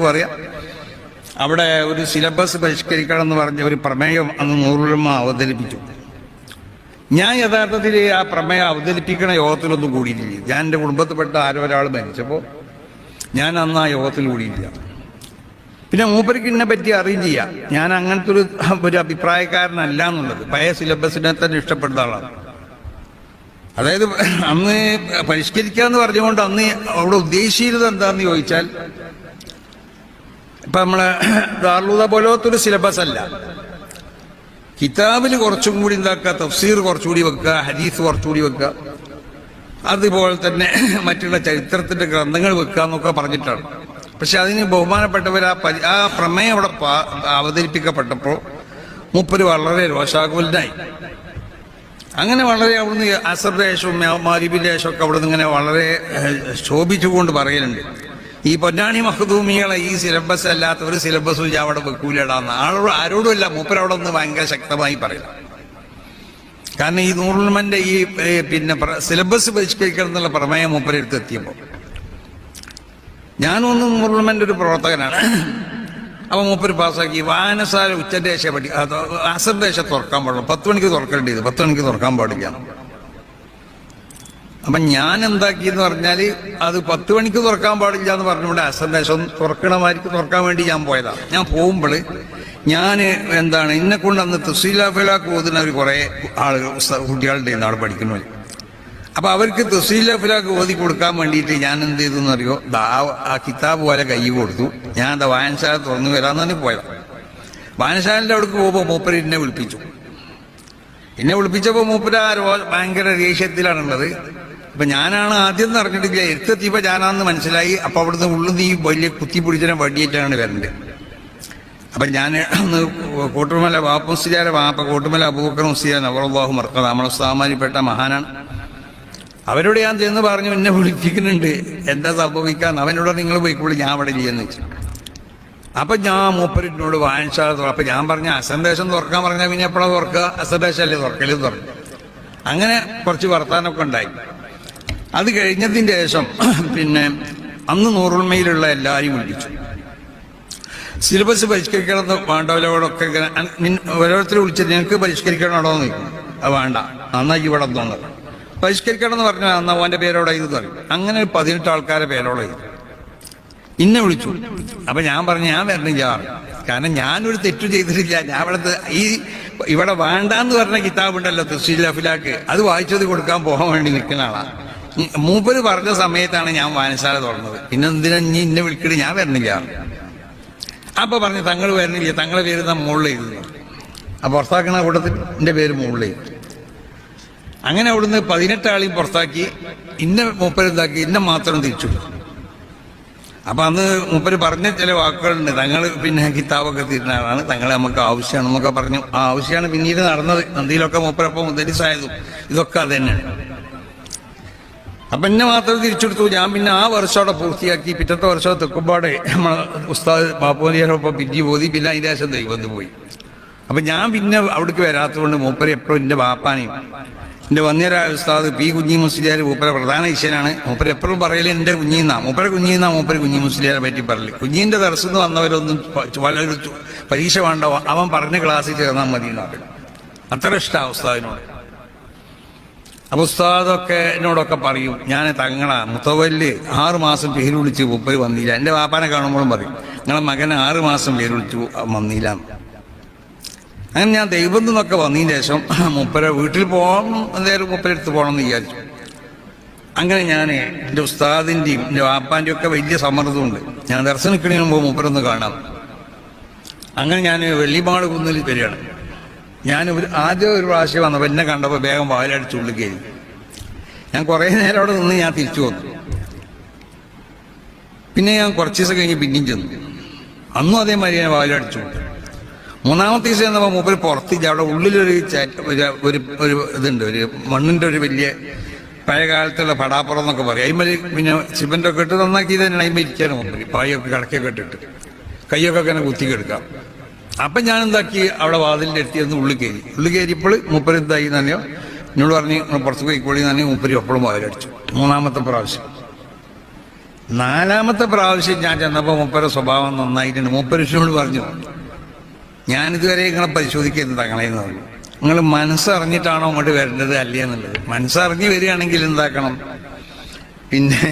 പറയാം. അവിടെ ഒരു സിലബസ് പരിഷ്കരിക്കണം എന്ന് പറഞ്ഞ ഒരു പ്രമേയം അന്ന് നൂറുലമ അവതരിപ്പിച്ചു. ഞാൻ യഥാർത്ഥത്തിൽ ആ പ്രമേയം അവതരിപ്പിക്കണ യോഗത്തിലൊന്നും കൂടിയിട്ടില്ല. ഞാൻ എൻ്റെ കുടുംബത്തിൽപ്പെട്ട ഒരാൾ മരിച്ചപ്പോൾ ഞാൻ അന്ന് ആ യോഗത്തിൽ കൂടിയില്ല. പിന്നെ മൂപ്പർക്ക് ഇതിനെ പറ്റി അറിയുകയും ചെയ്യാം. ഞാൻ അങ്ങനത്തെ ഒരു അഭിപ്രായക്കാരനല്ല എന്നുള്ളത്. പഴയ സിലബസിനെ തന്നെ ഇഷ്ടപ്പെടുന്ന ആളാണ്. അതായത് അന്ന് പരിഷ്കരിക്കാന്ന് പറഞ്ഞുകൊണ്ട് അന്ന് അവിടെ ഉദ്ദേശിച്ചത് എന്താന്ന് ചോദിച്ചാൽ, ഇപ്പം നമ്മളെ ദാറുൽ പോലത്തെ ഒരു സിലബസ് അല്ല. കിതാബിൽ കുറച്ചും കൂടി എന്താക്കുക, തഫ്സീർ കുറച്ചുകൂടി വെക്കുക, ഹദീസ് കുറച്ചുകൂടി വെക്കുക, അതുപോലെ തന്നെ മറ്റുള്ള ചരിത്രത്തിന്റെ ഗ്രന്ഥങ്ങൾ വെക്കുക എന്നൊക്കെ പറഞ്ഞിട്ടാണ്. പക്ഷെ അതിന് ബഹുമാനപ്പെട്ടവർ ആ പ്രമേയം അവിടെ അവതരിപ്പിക്കപ്പെട്ടപ്പോൾ മൂപ്പര് വളരെ രോഷാകുലനായി. അങ്ങനെ വളരെ അവിടുന്ന് അസറിന്റെ ശേഷവും മാരിബിന്റെ ശേഷമൊക്കെ അവിടുന്ന് ഇങ്ങനെ വളരെ ശോഭിച്ചുകൊണ്ട് പറയലുണ്ട്, ഈ പൊന്നാണി മഖ്ദൂമികളെ ഈ സിലബസ് അല്ലാത്ത ഒരു സിലബസും ഞാൻ അവിടെ വെക്കൂലടാന്ന്. ആരോടുമല്ല, മൂപ്പരവിടെ ഒന്ന് ഭയങ്കര ശക്തമായി പറയും. കാരണം ഈ നൂറുൽമന്റെ ഈ പിന്നെ സിലബസ് പരിഷ്കരിക്കണം എന്നുള്ള പ്രമേയം മൂപ്പരെടുത്ത് എത്തിയപ്പോൾ ഞാനൊന്നും നൂറുൽമന്റെ ഒരു പ്രവർത്തകനാണ്. അപ്പൊ മൂപ്പര് പാസ്സാക്കി വായനശാല ഉച്ചദേശ അസർദേശ തുറക്കാൻ പാടില്ല, 10 മണിക്ക് തുറക്കേണ്ടത്, 10 മണിക്ക് തുറക്കാൻ പാടില്ല. അപ്പൊ ഞാൻ എന്താക്കിയെന്ന് പറഞ്ഞാല് അത് 10 മണിക്ക് തുറക്കാൻ പാടില്ല എന്ന് പറഞ്ഞുകൊണ്ട് അസർദേശം തുറക്കണമാർക്ക് തുറക്കാൻ വേണ്ടി ഞാൻ പോയതാണ്. ഞാൻ പോകുമ്പോൾ ഞാൻ എന്നെ കൊണ്ട് അന്ന് തഫ്സീലുൽ ഓതുന്ന ഒരു കുറെ ആളുകൾ കുട്ടികളുടെ അവിടെ പഠിക്കുന്നു. അപ്പൊ അവർക്ക് തഫ്സീലുൽ ഓതി കൊടുക്കാൻ വേണ്ടിയിട്ട് ഞാൻ എന്ത് ചെയ്തെന്ന് അറിയോ, ആ കിതാബ് പോലെ കൈ കൊടുത്തു. ഞാൻ എന്താ വായനശാല തുറന്നു വരാന്ന് തന്നെ പോയതാണ്. വായനശാലന്റെ അവിടേക്ക് പോകുമ്പോൾ മൂപ്പര് എന്നെ വിളിപ്പിച്ചു. എന്നെ വിളിപ്പിച്ചപ്പോൾ മൂപ്പര് ഭയങ്കര ദേഷ്യത്തിലാണുള്ളത്. അപ്പൊ ഞാനാണ് ആദ്യം എന്ന് അറിഞ്ഞിട്ടില്ല, എഴുത്തെത്തിയപ്പോ ഞാനാണെന്ന് മനസ്സിലായി. അപ്പൊ അവിടുന്ന് ഉള്ളിൽ നീ വലിയ കുത്തിപ്പിടിച്ചതിനെ വടിയേറ്റാണ് വരേണ്ടത്. അപ്പൊ ഞാൻ അന്ന് കോട്ടുമല വാപ്പ മുസ്ലിയാരെ വാപ്പ കോട്ടുമല അബൂബക്കർ മുസ്ലിയാർ നവറുല്ലാഹു മർക്കദ നമ്മളെ ഉസ്താദുമാരിൽപ്പെട്ട മഹാനാണ്. അവരോട് ഞാൻ ചെന്ന് പറഞ്ഞു, എന്നെ വിളിപ്പിക്കുന്നുണ്ട്, എന്താ സംഭവിക്കാന്ന്. അവനോട് നിങ്ങൾ പോയിക്കോളൂ, ഞാൻ അവിടെ ഇല്ലെന്ന് വെച്ചു. അപ്പൊ ഞാൻ മൂപ്പരിനോട് വായനശാല തുറക്കും. അപ്പൊ ഞാൻ പറഞ്ഞ അസന്ദേശം തുറക്കാൻ പറഞ്ഞാൽ പിന്നെ എപ്പോഴാണ് തുറക്കുക, അസന്ദേശം അല്ലേ തുറക്കല് തുറക്കും. അങ്ങനെ കുറച്ച് വർത്താനമൊക്കെ ഉണ്ടായി. അത് കഴിഞ്ഞതിൻ്റെ ശേഷം പിന്നെ അന്ന് നൂറുൽമയിലുള്ള എല്ലാവരെയും വിളിച്ചു. സിലബസ് പരിഷ്കരിക്കണമെന്ന് വേണ്ടവരോടൊക്കെ ഓരോരുത്തർ വിളിച്ചത് ഞങ്ങൾക്ക് പരിഷ്കരിക്കണോ എന്ന് ചോദിക്കും. അത് വേണ്ട, നന്നായി ഇവിടെ തോന്നുന്നത് പരിഷ്കരിക്കണം എന്ന് പറഞ്ഞാൽ അന്ന് അവൻ്റെ പേരോടെ ഇത് പറയും. അങ്ങനെ 18 ആൾക്കാരെ പേരോടെ ഇത് ഇന്നെ വിളിച്ചു. അപ്പൊ ഞാൻ പറഞ്ഞു, ഞാൻ വരണില്ല, കാരണം ഞാനൊരു തെറ്റു ചെയ്തിട്ടില്ല. ഞാൻ ഇവിടെ വേണ്ടാന്ന് പറഞ്ഞ കിതാബുണ്ടല്ലോ തഫ്സീലുൽ അഫ്ലാക്ക്, അത് വായിച്ചത് കൊടുക്കാൻ പോകാൻ വേണ്ടി നിൽക്കുന്ന ആളാണ്. മൂപ്പര് പറഞ്ഞ സമയത്താണ് ഞാൻ വായനശാല തുറന്നത്. പിന്നെ എന്തിനാ ഇന്നെ വിളിക്കണേ, ഞാൻ വരണില്ല. അപ്പൊ പറഞ്ഞു, തങ്ങൾ വരണില്ല, തങ്ങളെ പേര് മുകളിൽ എഴുതുന്നു. അപ്പൊ പുറത്താക്കണ കൂട്ടത്തിൽ എൻ്റെ പേര് മുകളിൽ എഴുതി. അങ്ങനെ അവിടുന്ന് 18 ആളെയും പുറത്താക്കി. മൂപ്പര് എന്താക്കി, ഇന്നെ മാത്രം തിരിച്ചു. അപ്പൊ അന്ന് മൂപ്പര് പറഞ്ഞ ചില വാക്കുകളുണ്ട്. തങ്ങൾ പിന്നെ കിതാബൊക്കെ തീരുന്ന ആളാണ്, തങ്ങളെ നമുക്ക് ആവശ്യമാണെന്നൊക്കെ പറഞ്ഞു. ആ ആവശ്യമാണ് പിന്നീട് നടന്നത്. നന്ദിയിലൊക്കെ മൂപ്പരപ്പം മുദരിസായതും ഇതൊക്കെ അത് തന്നെയാണ്. അപ്പൊ എന്നെ മാത്രം തിരിച്ചെടുത്തു. ഞാൻ പിന്നെ ആ വർഷം അവിടെ പൂർത്തിയാക്കി. പിറ്റത്തെ വർഷം തെക്കുമ്പാടെ നമ്മളെ ഉസ്താദ് ബാപ്പുലിയൊപ്പം പിരിഞ്ഞു പോയി. പിന്നെ അതിൻ്റെ ശേഷം ദൈവം പോയി. അപ്പൊ ഞാൻ പിന്നെ അവിടേക്ക് വരാത്തതുകൊണ്ട് മൂപ്പര് എപ്പോഴും എൻ്റെ ബാപ്പാനെയും എൻ്റെ വന്യരായ ഉസ്താദ് പി കുഞ്ഞി മുസ്ലിയാർ മൂപ്പര പ്രധാന ഈശ്വരാണ്. മൂപ്പര് എപ്പോഴും പറയല് എൻ്റെ കുഞ്ഞീന്നാ, മൂപ്പര കുഞ്ഞി മുസ്ലിയാരെ പറ്റി പറയല്. കുഞ്ഞിൻ്റെ ദർശനം വന്നവരൊന്നും വളരെ പരീക്ഷ വേണ്ട, അവൻ പറഞ്ഞ ക്ലാസ്സിൽ ചേർന്നാൽ മതി എന്നാണ്. അത്ര ഇഷ്ടമാണ് ഉസ്താദിനോട്. അപ്പൊ ഉസ്താദൊക്കെ എന്നോടൊക്കെ പറയും, ഞാൻ തങ്ങളാ മുത്തവല്ല് 6 മാസം പേര് വിളിച്ച് മൂപ്പര് വന്നില്ല. എൻ്റെ വാപ്പാനെ കാണുമ്പോഴും പറയും, നിങ്ങളെ മകനെ 6 മാസം പേര് വിളിച്ചു വന്നില്ല. അങ്ങനെ ഞാൻ ദൈവം നിന്നൊക്കെ വന്നതിന് ശേഷം മൂപ്പര വീട്ടിൽ പോകണം, എന്തായാലും മൂപ്പരെടുത്ത് പോകണം എന്ന് വിചാരിച്ചു. അങ്ങനെ ഞാൻ എൻ്റെ ഉസ്താദിൻ്റെയും എൻ്റെ വാപ്പാൻ്റെയും ഒക്കെ വലിയ സമ്മർദ്ദമുണ്ട്. ഞാൻ ദർശനക്കിണിന് മുമ്പ് മൂപ്പരൊന്ന് കാണാം. അങ്ങനെ ഞാൻ വെള്ളിമാട് കുന്നിൽ വരികയാണ്. ഞാൻ ആദ്യം ഒരു പ്രാവശ്യം വന്നപ്പോൾ എന്നെ കണ്ടപ്പോൾ വേഗം വായിലടിച്ച് ഉള്ളിൽ കയറി. ഞാൻ കുറേ നേരം അവിടെ നിന്ന് ഞാൻ തിരിച്ചു വന്നു. പിന്നെ ഞാൻ കുറച്ച് ദിവസം കഴിഞ്ഞ് പിന്നെയും ചെന്നു. അന്നും അതേമാതിരി ഞാൻ വായിലടിച്ചു. 3-ാമത്തെ ദിവസം എന്നപ്പോൾ മൂപ്പര് പുറത്തില്ല. അവിടെ ഉള്ളിലൊരു ഒരു ഇതുണ്ട്, ഒരു മണ്ണിൻ്റെ ഒരു വലിയ പഴയ കാലത്തുള്ള പടാപ്പുറം എന്നൊക്കെ പറയും. അതിന്മേൽ പിന്നെ സിമെൻ്റ് ഒക്കെ ഇട്ട് നന്നാക്കി തന്നെയാണ് അതിന്മേൽ ഇരിക്കാനും മൂപ്പര്. പായൊക്കെ കടക്കൊക്കെ ഇട്ടിട്ട് കൈയൊക്കെ അങ്ങനെ കുത്തിക്കെടുക്കാം. അപ്പം ഞാൻ എന്താക്കി, അവിടെ വാതിലിൻ്റെ അടുത്ത് ഉള്ളിൽ കയറിയപ്പോൾ മൂപ്പര് എന്തായി തന്നെയോ എന്നോട് പറഞ്ഞ് പുറത്ത് പോയിക്കോളി തന്നെ മൂപ്പര് എപ്പോഴും വാതിലടിച്ചു. 3-ാമത്തെ പ്രാവശ്യം നാലാമത്തെ പ്രാവശ്യം ഞാൻ ചെന്നപ്പോൾ മൂപ്പരുടെ സ്വഭാവം നന്നായിട്ടുണ്ട്. മൂപ്പരിനോട് പറഞ്ഞു, ഞാനിതുവരെ നിങ്ങളെ പരിശോധിക്കുന്നത് തങ്ങളെന്ന് പറഞ്ഞു. നിങ്ങൾ മനസ്സറിഞ്ഞിട്ടാണോ അങ്ങോട്ട് വരേണ്ടത് അല്ലേ എന്നുള്ളത്. മനസ്സറിഞ്ഞ് വരികയാണെങ്കിൽ എന്താക്കണം, പിന്നെ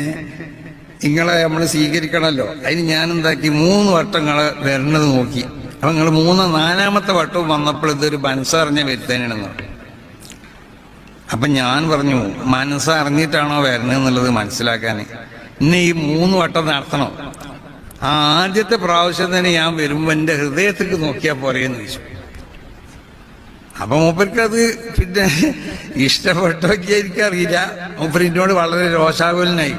നിങ്ങളെ നമ്മൾ സ്വീകരിക്കണമല്ലോ. അതിന് ഞാൻ എന്താക്കി 3 വട്ടം നിങ്ങളെ വരണത് നോക്കി. അപ്പം നിങ്ങൾ നാലാമത്തെ വട്ടവും വന്നപ്പോൾ ഇതൊരു മനസ്സറിഞ്ഞ വരുത്താനാണെന്ന് പറഞ്ഞു. അപ്പം ഞാൻ പറഞ്ഞു, മനസ്സറിഞ്ഞിട്ടാണോ വരണത് എന്നുള്ളത് മനസ്സിലാക്കാൻ ഇന്ന് ഈ 3 വട്ടം നടത്തണം. ആദ്യത്തെ പ്രാവശ്യം തന്നെ ഞാൻ വരുമ്പോൾ എൻ്റെ ഹൃദയത്തിലേക്ക് നോക്കിയാൽ പോരെയെന്ന് ചോദിച്ചു. അപ്പൊ മൂപ്പർക്കത് പിന്നെ ഇഷ്ടപ്പെട്ടൊക്കെ എനിക്കറിയില്ല. മൂപ്പർ എന്നോട് വളരെ രോഷാകുലനായി.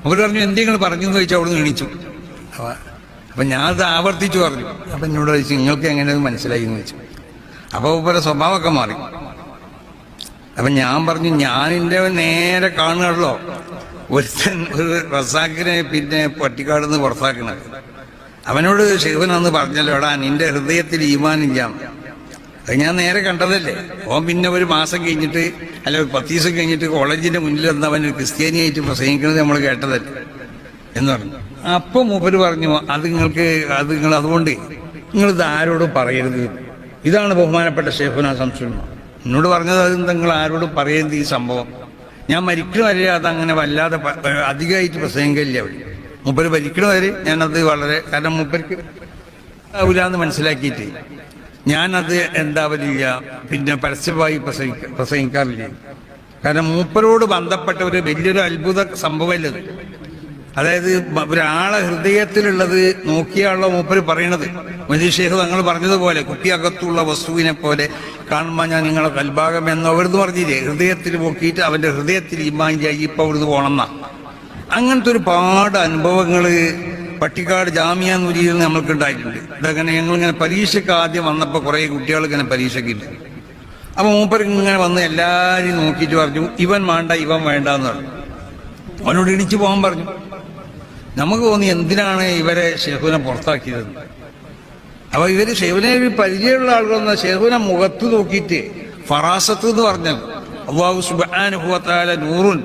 മൂപ്പർ പറഞ്ഞു, എന്തെങ്കിലും പറഞ്ഞു എന്ന് ചോദിച്ചാൽ അവിടെ നിന്ന് എണീച്ചു. അപ്പൊ ഞാൻ അത് ആവർത്തിച്ചു പറഞ്ഞു. അപ്പൊ എന്നോട് ചോദിച്ചു, നിങ്ങൾക്ക് എങ്ങനെ മനസ്സിലായി എന്ന് ചോദിച്ചു. അപ്പൊ മൂപ്പരുടെ സ്വഭാവമൊക്കെ മാറി. അപ്പൊ ഞാൻ പറഞ്ഞു, ഞാനിൻ്റെ നേരെ കാണുകയുള്ളോ ഒരു റസാക്കിനെ പിന്നെ പട്ടിക്കാട് നിന്ന് പുറത്താക്കണത്. അവനോട് ശിവനന്ന് പറഞ്ഞല്ലോ, എടാ നിന്റെ ഹൃദയത്തിൽ ഈമാനില്ല. അത് ഞാൻ നേരെ കണ്ടതല്ലേ. ഓൻ പിന്നെ ഒരു മാസം കഴിഞ്ഞിട്ട് അല്ല 10 ദിവസം കഴിഞ്ഞിട്ട് കോളേജിന്റെ മുന്നിൽ വന്നവൻ ക്രിസ്ത്യാനിയായിട്ട് പ്രസംഗിക്കുന്നത് നമ്മൾ കേട്ടതല്ലേ എന്ന് പറഞ്ഞു. അപ്പൊ മൂപ്പര് പറഞ്ഞു, നിങ്ങൾ അതുകൊണ്ട് നിങ്ങളിത് ആരോടും പറയരുത്. ഇതാണ് ബഹുമാനപ്പെട്ട ശൈഖുനാ ശംസുൽ ഉലമ എന്നോട് പറഞ്ഞത്. അത് നിങ്ങൾ ആരോടും പറയരുത് ഈ സംഭവം. ഞാൻ മരിക്കണ വരെ അതങ്ങനെ വല്ലാതെ അധികമായിട്ട് പ്രസംഗിക്കില്ല. അവർ മൂപ്പര് മരിക്കണ വരെ ഞാനത് വളരെ, കാരണം മൂപ്പർക്ക് ആവില്ലാന്ന് മനസ്സിലാക്കിയിട്ട് ഞാനത് എന്താവലില്ല, പിന്നെ പരസ്യമായി പ്രസംഗിക്കാറില്ല. കാരണം മൂപ്പരോട് ബന്ധപ്പെട്ട ഒരു വലിയൊരു അത്ഭുത സംഭവമല്ലത്. അതായത് ഒരാളെ ഹൃദയത്തിലുള്ളത് നോക്കിയാണല്ലോ മൂപ്പര് പറയണത്. മജീഷേഖ് തങ്ങൾ പറഞ്ഞതുപോലെ കുട്ടിയകത്തുള്ള വസ്തുവിനെ പോലെ കാണുമ്പോൾ ഞാൻ നിങ്ങളെ കൽഭാഗം എന്ന് അവിടുന്ന് പറഞ്ഞില്ലേ. ഹൃദയത്തിൽ നോക്കിയിട്ട് അവന്റെ ഹൃദയത്തിൽ ഇമ്മാൻ ചെയ്യി ഇപ്പൊ അവിടുന്ന് പോകണമെന്നാ. അങ്ങനത്തെ ഒരുപാട് അനുഭവങ്ങൾ പട്ടിക്കാട് ജാമിയ നൂരിയിൽ നമ്മൾക്ക് ഉണ്ടായിട്ടുണ്ട്. ഇതങ്ങനെ ഞങ്ങളിങ്ങനെ പരീക്ഷയ്ക്ക് ആദ്യം വന്നപ്പോൾ കുറേ കുട്ടികൾ ഇങ്ങനെ പരീക്ഷയ്ക്കില്ല. അപ്പൊ മൂപ്പർ ഇങ്ങനെ വന്ന് എല്ലാവരെയും നോക്കിയിട്ട് പറഞ്ഞു, ഇവൻ വേണ്ട ഇവൻ വേണ്ട എന്ന് പറഞ്ഞു. അവനോട് ഇടിച്ചു പോകാൻ പറഞ്ഞു. നമുക്ക് തോന്നി എന്തിനാണ് ഇവരെ ഷെഹുവിനെ പുറത്താക്കിയത്. അപ്പൊ ഇവര് ഷെഹുവിനെ പരിചയമുള്ള ആളുകളെന്ന ഷെഹുവിനെ മുഖത്ത് നോക്കിയിട്ട് ഫറാസത്ത് എന്ന് പറഞ്ഞാൽ അല്ലാഹു സുബ്ഹാനഹു വ തആല നൂറുൻ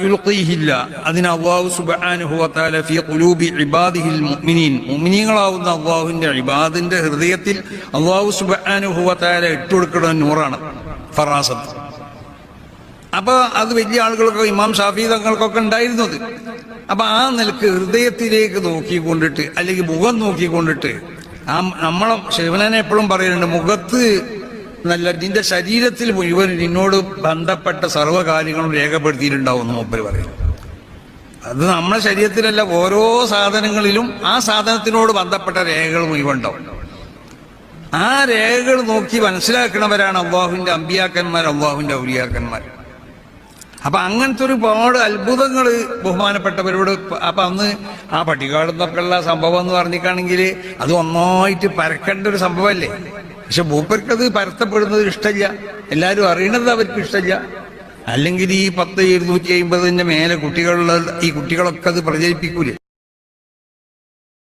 യുൽഖീഹില്ല, അതിന് അല്ലാഹു സുബ്ഹാനഹു വ തആല ഫീ ഖുലൂബി ഇബാദിഹിൽ മുഅ്മിനീൻ, മുഅ്മിനീങ്ങളാവുന്ന അല്ലാഹുവിന്റെ ഇബാദിന്റെ ഹൃദയത്തിൽ അല്ലാഹു സുബ്ഹാനഹു വ തആല ഇട്ടുകൊടുക്കുന്ന നൂറാണ് ഫറാസത്ത്. അപ്പൊ അത് വലിയ ആളുകൾക്കൊക്കെ ഇമാം ഷാഫി തങ്ങൾക്കൊക്കെ ഉണ്ടായിരുന്നത്. അപ്പൊ ആ നിലക്ക് ഹൃദയത്തിലേക്ക് നോക്കിക്കൊണ്ടിട്ട് അല്ലെങ്കിൽ മുഖം നോക്കിക്കൊണ്ടിട്ട് നമ്മളെ ശിവനെ എപ്പോഴും പറയുന്നുണ്ട്, മുഖത്ത് നല്ല നിന്റെ ശരീരത്തിൽ മുഴുവൻ നിന്നോട് ബന്ധപ്പെട്ട സർവ്വകാര്യങ്ങളും രേഖപ്പെടുത്തിയിട്ടുണ്ടാവും എന്ന് മൂപ്പര് പറയുന്നു. അത് നമ്മുടെ ശരീരത്തിലല്ല, ഓരോ സാധനങ്ങളിലും ആ സാധനത്തിനോട് ബന്ധപ്പെട്ട രേഖകൾ മുഴുവൻ ഉണ്ടാവും. ആ രേഖകൾ നോക്കി മനസ്സിലാക്കുന്നവരാണ് അല്ലാഹുവിന്റെ അമ്പിയാക്കന്മാർ, അല്ലാഹുവിന്റെ ഔലിയാക്കന്മാർ. അപ്പൊ അങ്ങനത്തെ ഒരുപാട് അത്ഭുതങ്ങൾ ബഹുമാനപ്പെട്ടവരോട്. അപ്പൊ അന്ന് ആ പട്ടിക്കാട് നിന്നൊക്കെയുള്ള സംഭവം എന്ന് പറഞ്ഞിട്ടാണെങ്കിൽ അത് ഒന്നായിട്ട് പരക്കേണ്ട ഒരു സംഭവമല്ലേ. പക്ഷെ മൂപ്പർക്കത് പരത്തപ്പെടുന്നത് ഇഷ്ടമില്ല, എല്ലാവരും അറിയണത് അവർക്ക് ഇഷ്ടമില്ല. അല്ലെങ്കിൽ ഈ 10, 250 മേലെ കുട്ടികളുള്ള ഈ കുട്ടികളൊക്കെ അത് പ്രചരിപ്പിക്കൂലേ.